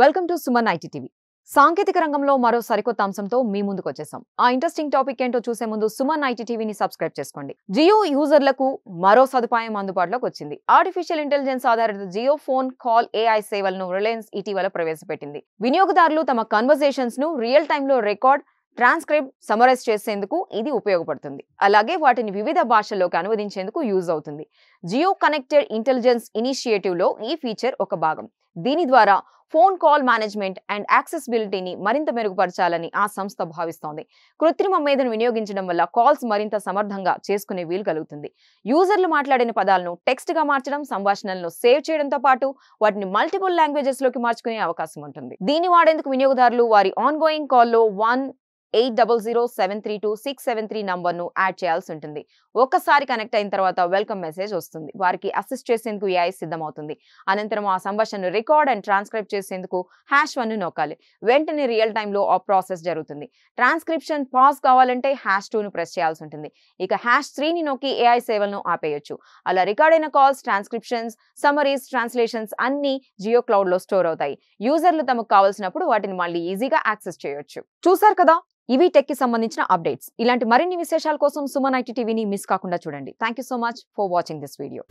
Welcome to Suman IT TV. సాంకేతిక రంగంలో మరో సరికొత్త అంశంతో మీ ముందుకు వచ్చేసాం. ఆ ఇంట్రెస్టింగ్ టాపిక్ ఏంటో చూసే ముందు సుమన్ ఐటీ టీవీని సబ్స్క్రైబ్ చేసుకోండి. జియో యూజర్లకు మరో సదుపాయం అందుబాటులోకి వచ్చింది. ఆర్టిఫిషియల్ ఇంటెలిజెన్స్ ఆధారిత జియో ఫోన్ కాల్ ఏఐ సేవలను రిలయన్స్ ఇటీవల ప్రవేశపెట్టింది. వినియోగదారులు తమ కన్వర్సేషన్స్ ను రియల్ టైంలో రికార్డ్, ట్రాన్స్క్రైబ్, సమరైజ్ చేసేందుకు ఇది ఉపయోగపడుతుంది. అలాగే వాటిని వివిధ భాషల్లోకి అనువదించేందుకు యూజ్ అవుతుంది. జియో కనెక్టెడ్ ఇంటెలిజెన్స్ ఇనిషియేటివ్ లో ఈ ఫీచర్ ఒక భాగం. దీని ద్వారా ఫోన్ కాల్ మేనేజ్మెంట్ అండ్ యాక్సెసిబిలిటీని మరింత మెరుగుపరచాలని ఆ సంస్థ భావిస్తోంది. కృత్రిమ మేధను వినియోగించడం వల్ల కాల్స్ మరింత సమర్థంగా చేసుకునే వీలు కలుగుతుంది. యూజర్లు మాట్లాడిన పదాలను టెక్స్ట్ గా మార్చడం, సంభాషణలను సేవ్ చేయడంతో పాటు వాటిని మల్టిపుల్ లాంగ్వేజెస్ లోకి మార్చుకునే అవకాశం ఉంటుంది. దీన్ని వాడేందుకు వినియోగదారులు వారి ఆన్ గోయింగ్ కాల్లో 1-800-732-673 నంబర్ను యాడ్ చేయాల్సి ఉంటుంది. ఒక్కసారి కనెక్ట్ అయిన తర్వాత వెల్కమ్ మెసేజ్ వస్తుంది. వారికి అసిస్ట్ చేసేందుకు ఏఐ సిద్ధమవుతుంది. అనంతరం ఆ సంభాషణను రికార్డ్ అండ్ ట్రాన్స్క్రైబ్ చేసేందుకు #1 నొక్కాలి. వెంటనే రియల్ టైంలో ఆ ప్రాసెస్ జరుగుతుంది. ట్రాన్స్క్రిప్షన్ పాజ్ కావాలంటే #2 ప్రెస్ చేయాల్సి ఉంటుంది. ఇక #3 నొక్కి ఏఐ సేవలను ఆపేయొచ్చు. అలా రికార్డ్ అయిన కాల్స్, ట్రాన్స్క్రిప్షన్స్, సమరీస్, ట్రాన్స్లేషన్స్ అన్ని జియో క్లౌడ్ లో స్టోర్ అవుతాయి. యూజర్లు తమకు కావాల్సినప్పుడు వాటిని మళ్ళీ ఈజీగా యాక్సెస్ చేయొచ్చు. చూసారు కదా, ఇవి టెక్ కి సంబంధించిన అప్డేట్స్. ఇలాంటి మరిన్ని విశేషాల కోసం సుమన్ ఐటీ టీవీని మిస్ కాకుండా చూడండి. Thank you so much for watching this video.